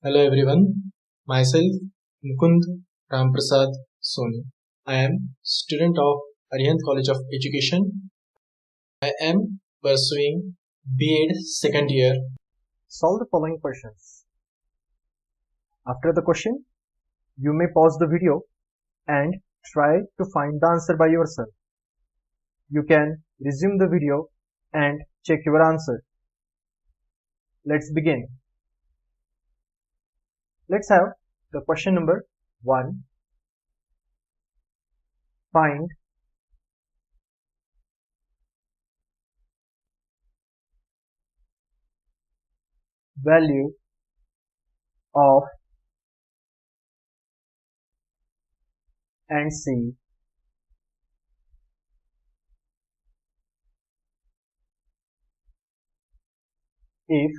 Hello everyone, myself Mukund Ramprasad Soni. I am student of Arihant College of Education. I am pursuing B.Ed second year. Solve the following questions. After the question, you may pause the video and try to find the answer by yourself. You can resume the video and check your answer. Let's begin. Let's have the question number 1. Find value of and C if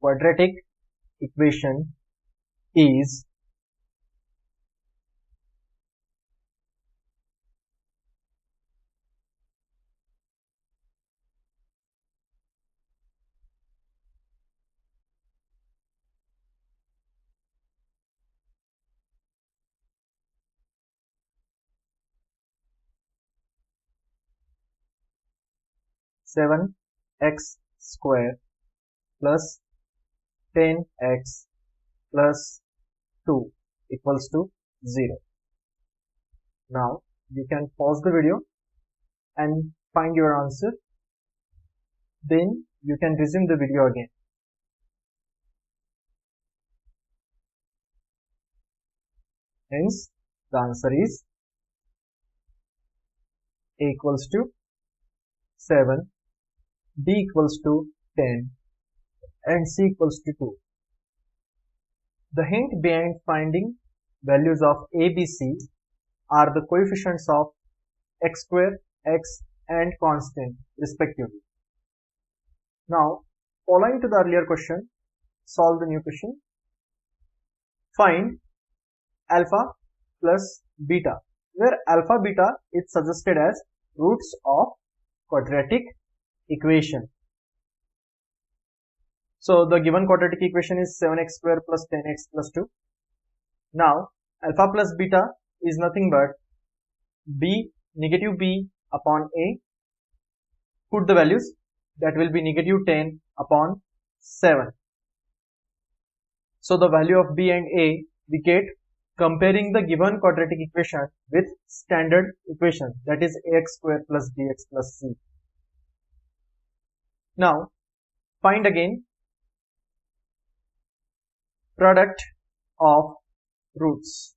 quadratic equation is seven x square plus 10x plus 2 equals to 0. Now you can pause the video and find your answer. Then you can resume the video again. Hence the answer is A equals to 7, B equals to 10 and C equals to 2. The hint behind finding values of A, B, C are the coefficients of x square, x and constant respectively. Now, following to the earlier question, solve the new question. Find alpha plus beta, where alpha beta is suggested as roots of quadratic equation. So the given quadratic equation is 7x square plus 10x plus 2. Now alpha plus beta is nothing but b, negative b upon a. Put the values, that will be negative 10 upon 7. So the value of b and a we get comparing the given quadratic equation with standard equation, that is ax square plus bx plus c. Now find again product of roots.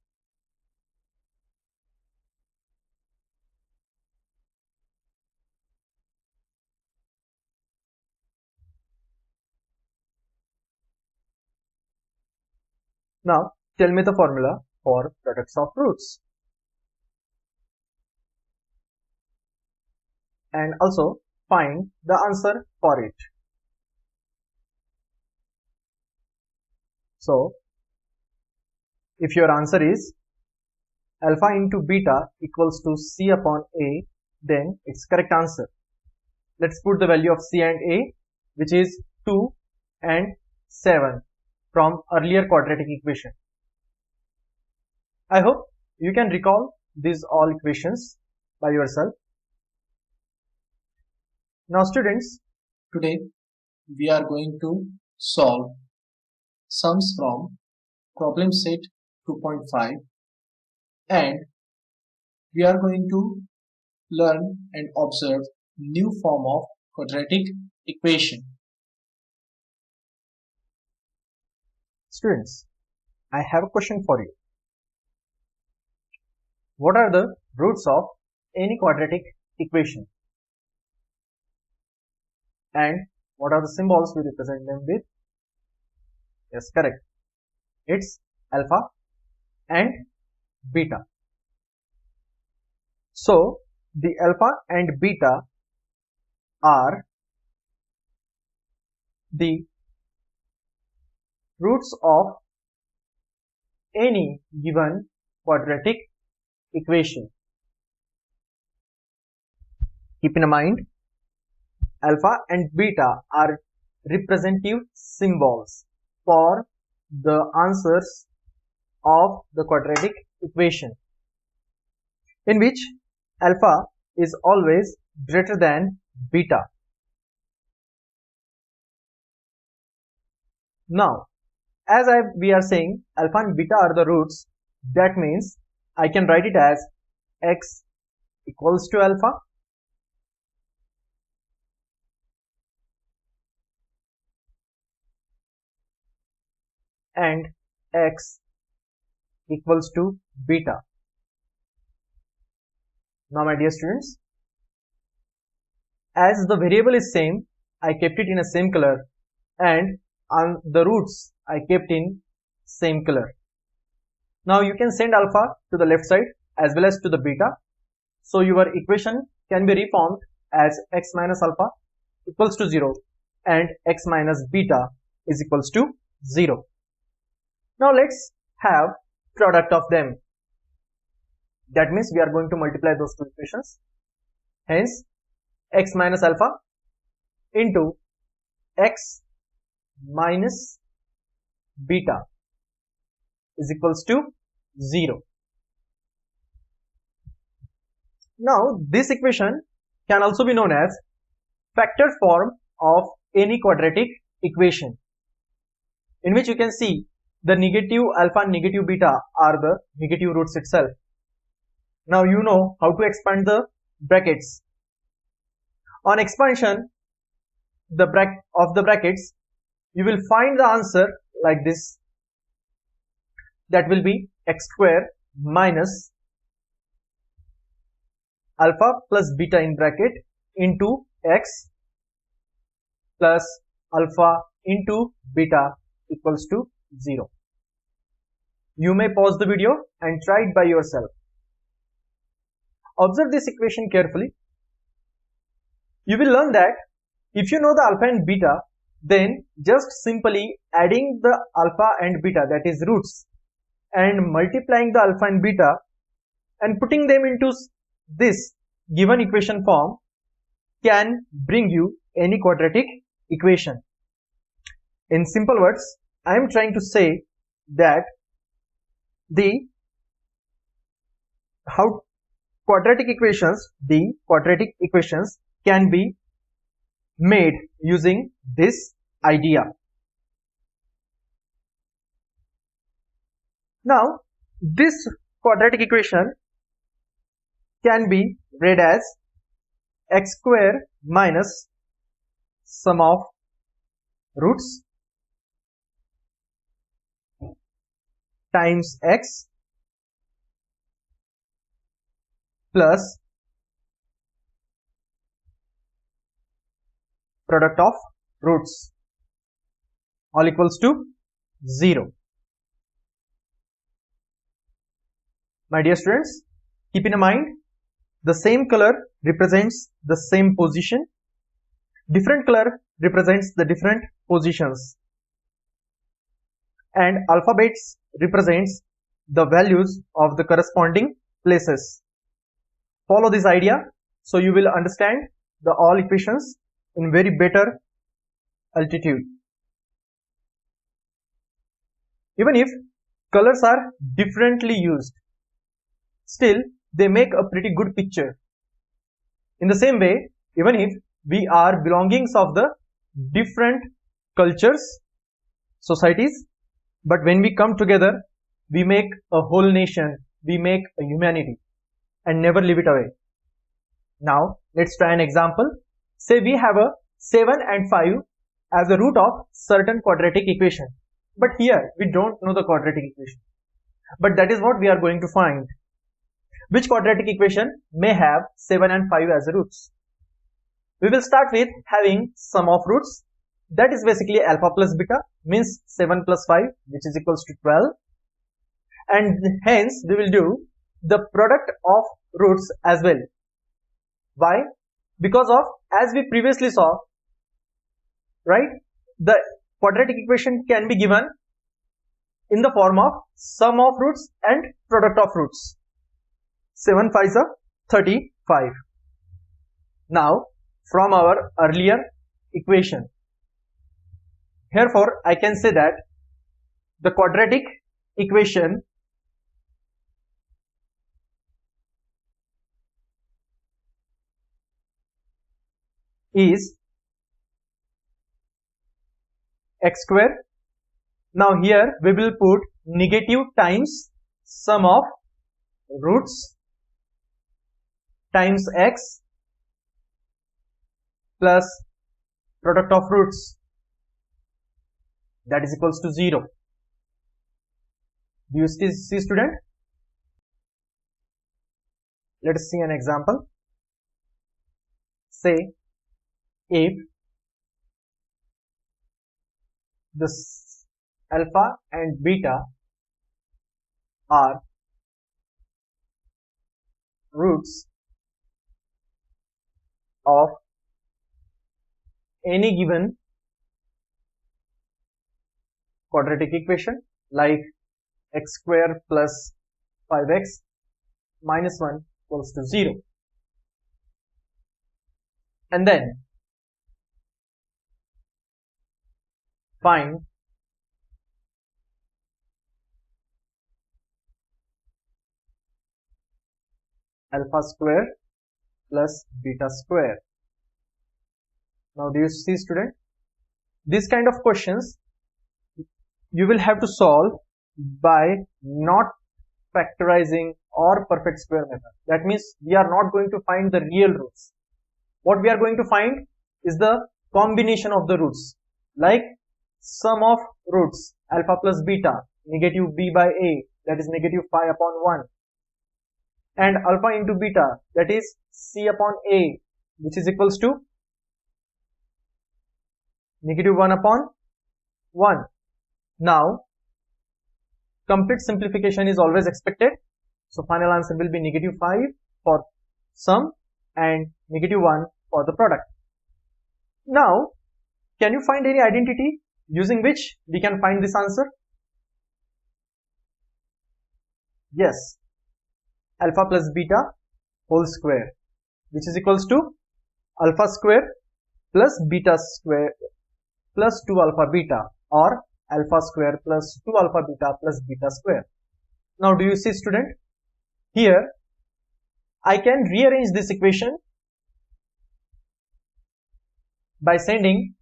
Now tell me the formula for products of roots. And also find the answer for it. So if your answer is alpha into beta equals to c upon a, then it's correct answer. Let's put the value of c and a, which is 2 and 7 from earlier quadratic equation. I hope you can recall these all equations by yourself. Now students, Today we are going to solve sums from problem set 2.5 and we are going to learn and observe new form of quadratic equation. Students, I have a question for you. What are the roots of any quadratic equation? And what are the symbols we represent them with? Yes, correct. It's alpha and beta. So the alpha and beta are the roots of any given quadratic equation. Keep in mind, alpha and beta are representative symbols for the answers of the quadratic equation, in which alpha is always greater than beta. Now, as we are saying alpha and beta are the roots, that means I can write it as x equals to alpha and x equals to beta. Now my dear students, as the variable is same, I kept it in a same color, and on the roots I kept in same color. Now you can send alpha to the left side as well as to the beta. So your equation can be reformed as x minus alpha equals to 0 and x minus beta is equals to 0. Now let's have product of them. That means we are going to multiply those two equations. Hence, x minus alpha into x minus beta is equals to 0. Now, this equation can also be known as factored form of any quadratic equation, in which you can see the negative alpha and negative beta are the negative roots itself. Now you know how to expand the brackets. On expansion of the brackets, you will find the answer like this. That will be x square minus alpha plus beta in bracket into x plus alpha into beta equals to 0. You may pause the video and try it by yourself. Observe this equation carefully. You will learn that if you know the alpha and beta, then just simply adding the alpha and beta, that is roots, and multiplying the alpha and beta and putting them into this given equation form can bring you any quadratic equation. In simple words, I am trying to say that the quadratic equations can be made using this idea. Now, this quadratic equation can be read as x square minus sum of roots times x plus product of roots all equals to 0. My dear students, keep in mind the same color represents the same position, different color represents the different positions, and alphabets represents the values of the corresponding places. Follow this idea so you will understand the all equations in very better altitude. Even if colors are differently used, still they make a pretty good picture. In the same way, even if we are belongings of the different cultures, societies, but when we come together, we make a whole nation, we make a humanity and never leave it away. Now, let's try an example. Say we have a 7 and 5 as the root of certain quadratic equation. But here, we don't know the quadratic equation. But that is what we are going to find. Which quadratic equation may have 7 and 5 as the roots? We will start with having sum of roots. That is basically alpha plus beta, means 7 plus 5, which is equals to 12. And hence, we will do the product of roots as well. Why? Because of, as we previously saw, right, the quadratic equation can be given in the form of sum of roots and product of roots. 7 5s are 35. Now, from our earlier equation, Therefore, I can say that the quadratic equation is x square. Now here we will put negative times sum of roots times x plus product of roots, that is equals to 0. Do you see, student? Let us see an example. Say if the alpha and beta are roots of any given quadratic equation like x square plus 5x minus 1 equals to 0, and then find alpha square plus beta square. Now do you see, student? This kind of questions you will have to solve by not factorizing or perfect square method. That means we are not going to find the real roots. What we are going to find is the combination of the roots, like sum of roots alpha plus beta, negative b by a, that is negative 5 upon 1, and alpha into beta, that is c upon a, which is equals to negative 1 upon 1. Now complete simplification is always expected, so final answer will be negative 5 for sum and negative 1 for the product. Now can you find any identity using which we can find this answer? Yes, alpha plus beta whole square, which is equals to alpha square plus beta square plus 2 alpha beta, or alpha square plus 2 alpha beta plus beta square. Now do you see, student? Here I can rearrange this equation by sending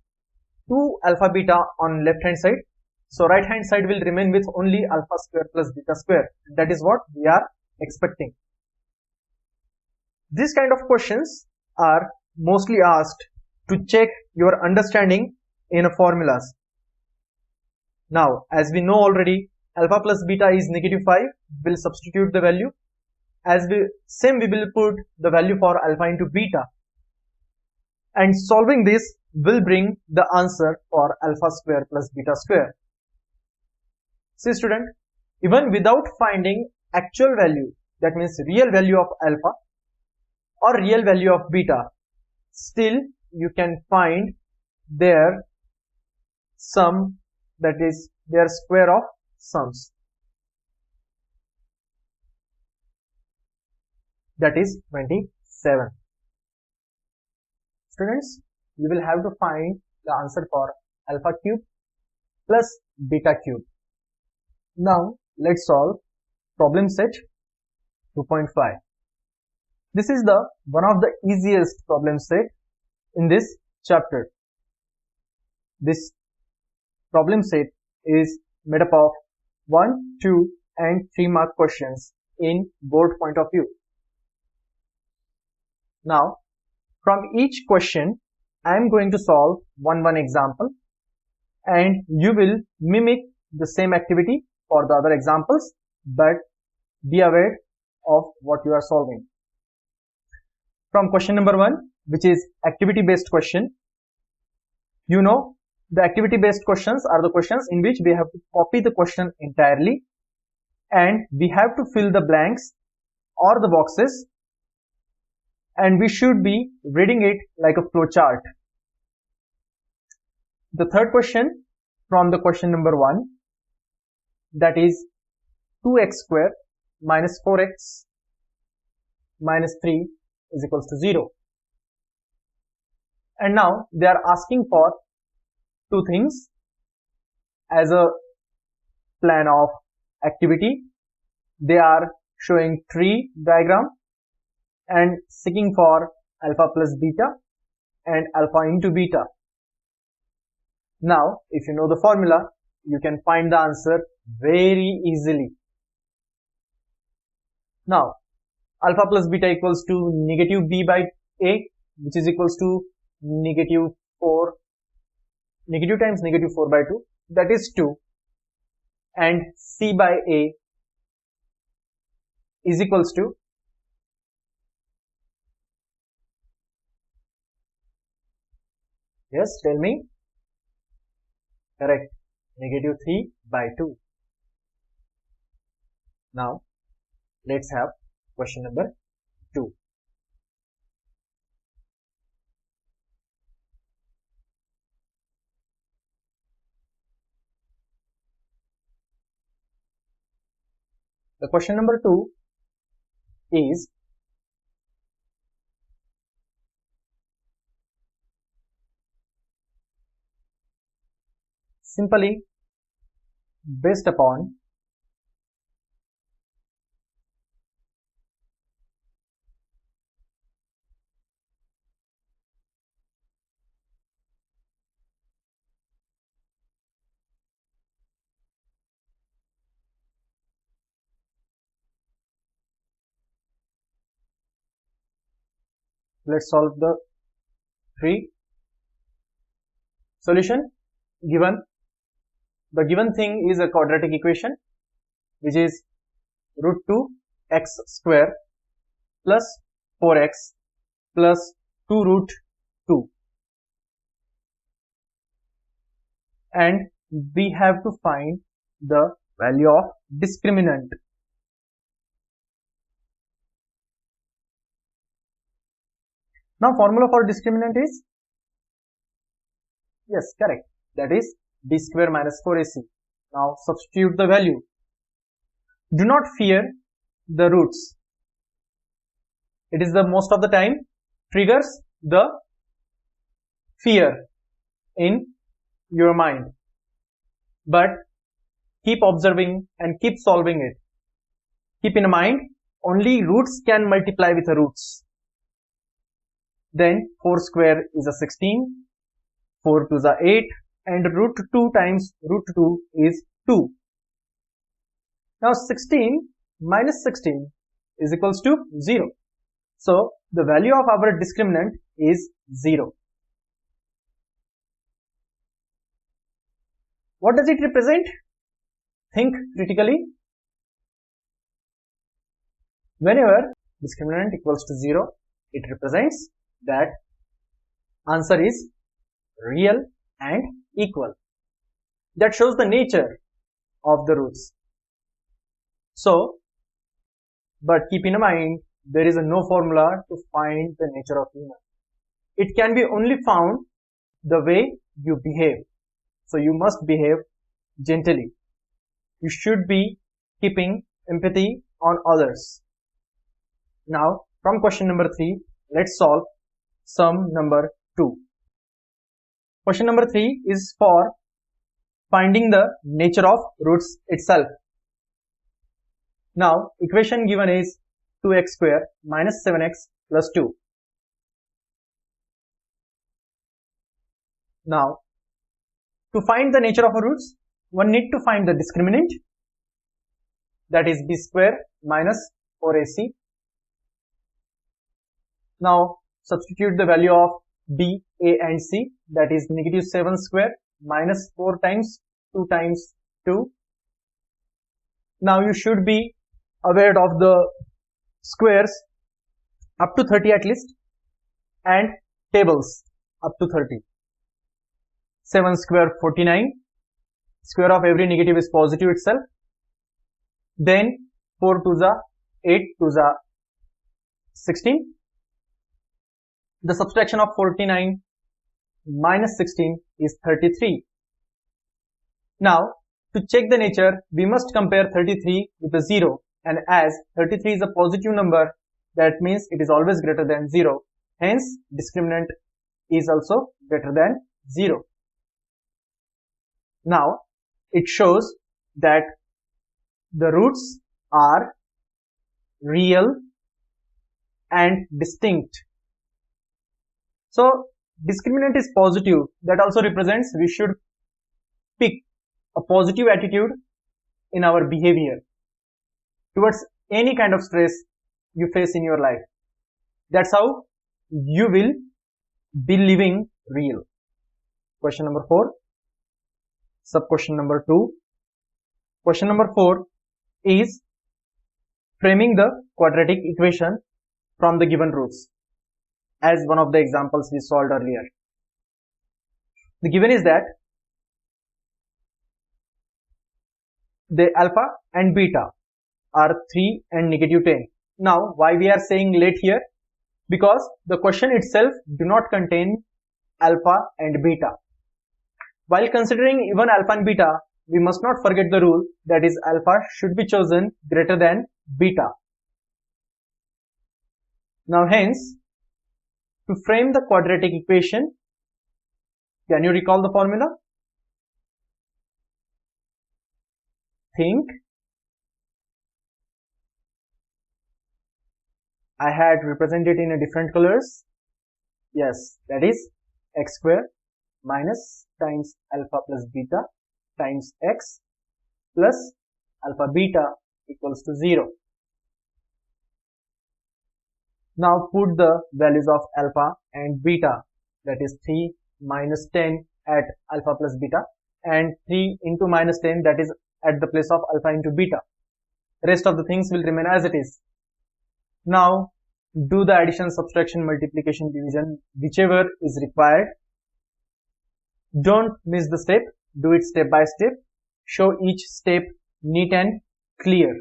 2 alpha beta on left hand side, so right hand side will remain with only alpha square plus beta square. That is what we are expecting. This kind of questions are mostly asked to check your understanding in formulas. Now as we know already, alpha plus beta is negative 5, will substitute the value, as we will put the value for alpha into beta, and solving this will bring the answer for alpha square plus beta square. See, student, even without finding actual value, that means real value of alpha or real value of beta, still you can find their sum, that is their square of sums, that is 27. Students, you will have to find the answer for alpha cube plus beta cube. Now let's solve problem set 2.5. This is the one of the easiest problem set in this chapter. This problem set is made up of 1, 2 and 3 mark questions in board point of view. Now from each question I am going to solve one example, and you will mimic the same activity for the other examples, but be aware of what you are solving. From question number 1, which is activity based question, you know the activity based questions are the questions in which we have to copy the question entirely and we have to fill the blanks or the boxes, and we should be reading it like a flow chart. The third question from the question number 1, that is 2x square minus 4x minus 3 is equals to 0. And now they are asking for two things. as a plan of activity. They are showing tree diagram and seeking for alpha plus beta and alpha into beta. Now, if you know the formula, you can find the answer very easily. Now, alpha plus beta equals to negative b by a, which is equals to negative times negative 4 by 2, that is 2, and c by a is equals to yes, tell me. Correct, negative 3 by 2. Now, let's have question number 2. The question number 2 is simply based upon let's solve the 3 solution. Given the given thing is a quadratic equation which is root 2 x square plus 4x plus 2 root 2, and we have to find the value of discriminant. Now, formula for discriminant is, yes, correct, that is b square minus 4ac. Now, substitute the value. Do not fear the roots. It is the most of the time triggers the fear in your mind. But keep observing and keep solving it. Keep in mind, only roots can multiply with the roots. Then 4 square is a 16, 4 2 is a 8, and root 2 times root 2 is 2. Now 16 minus 16 is equals to 0. So the value of our discriminant is 0. What does it represent? Think critically. Whenever discriminant equals to 0, it represents that answer is real and equal. That shows the nature of the roots. So, but keep in mind, there is no formula to find the nature of human. It can be only found the way you behave. So you must behave gently. You should be keeping empathy on others. Now, from question number 3, let's solve sum number 2. Question number 3 is for finding the nature of roots itself. Now, equation given is 2x square minus 7x plus 2. Now, to find the nature of roots, one need to find the discriminant, that is b square minus 4ac. Now, substitute the value of b, a and c, that is negative 7 square minus 4 times 2 times 2. Now, you should be aware of the squares up to 30 at least and tables up to 30. 7 square 49, square of every negative is positive itself. Then 4 to the 8 to the 16. The subtraction of 49 minus 16 is 33. Now, to check the nature, we must compare 33 with the 0, and as 33 is a positive number, that means it is always greater than 0. Hence, discriminant is also greater than 0. Now, it shows that the roots are real and distinct. So discriminant is positive. That also represents we should pick a positive attitude in our behavior towards any kind of stress you face in your life. That's how you will be living real. Question number 4. Sub question number 2. Question number 4 is framing the quadratic equation from the given roots, as one of the examples we solved earlier. The given is that the alpha and beta are 3 and negative 10. Now, why we are saying let here? Because the question itself do not contain alpha and beta. While considering even alpha and beta, we must not forget the rule, that is alpha should be chosen greater than beta. Now hence, to frame the quadratic equation, can you recall the formula? Think. I had represented in a different colors. Yes, that is x square minus times alpha plus beta times x plus alpha beta equals to 0. Now put the values of alpha and beta, that is 3 minus 10 at alpha plus beta and 3 into minus 10, that is at the place of alpha into beta. Rest of the things will remain as it is. Now do the addition, subtraction, multiplication, division, whichever is required. Don't miss the step. Do it step by step. Show each step neat and clear.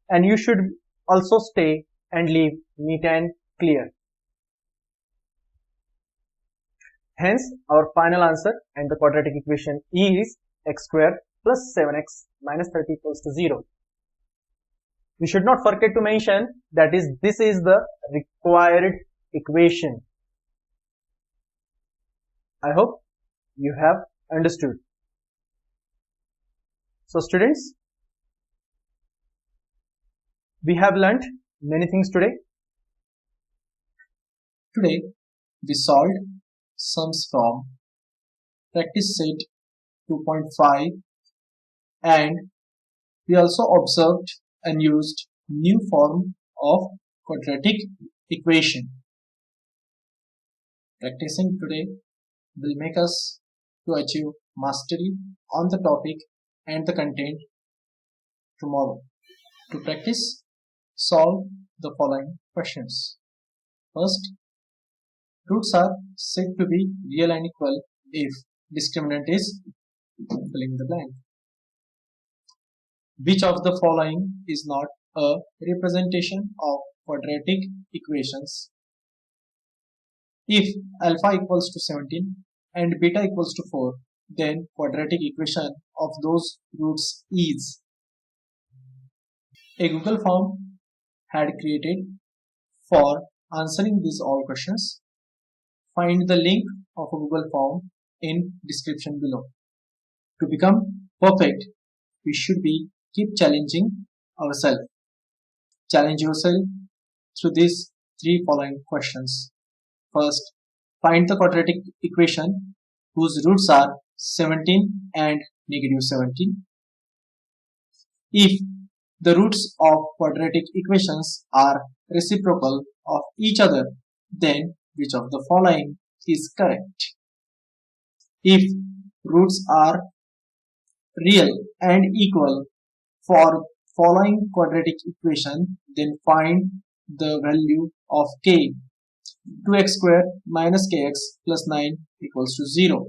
And you should also stay and leave neat and clear. Hence, our final answer and the quadratic equation is x square plus 7x minus 30 equals to 0. We should not forget to mention that this is the required equation. I hope you have understood. So students, we have learnt many things today. Today we solved sums from practice set 2.5 and we also observed and used new form of quadratic equation. Practicing today will make us to achieve mastery on the topic and the content tomorrow. To practice, solve the following questions. First, roots are said to be real and equal if discriminant is filling the blank. Which of the following is not a representation of quadratic equations? If alpha equals to 17 and beta equals to 4, then quadratic equation of those roots is. A Google form had created for answering these all questions. Find the link of a Google form in description below. To become perfect, we should keep challenging ourselves. Challenge yourself through these 3 following questions. First, find the quadratic equation whose roots are 17 and negative 17. If the roots of quadratic equations are reciprocal of each other, then which of the following is correct? If roots are real and equal for following quadratic equation, then find the value of k. 2x square minus kx plus 9 equals to 0.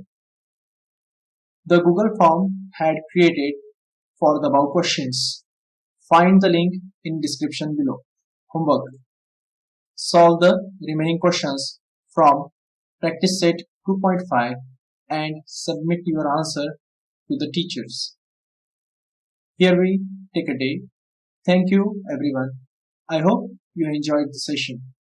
The Google form had created for the above questions. Find the link in description below. Homework. Solve the remaining questions from practice set 2.5 and submit your answer to the teachers. Here we take a day. Thank you everyone. I hope you enjoyed the session.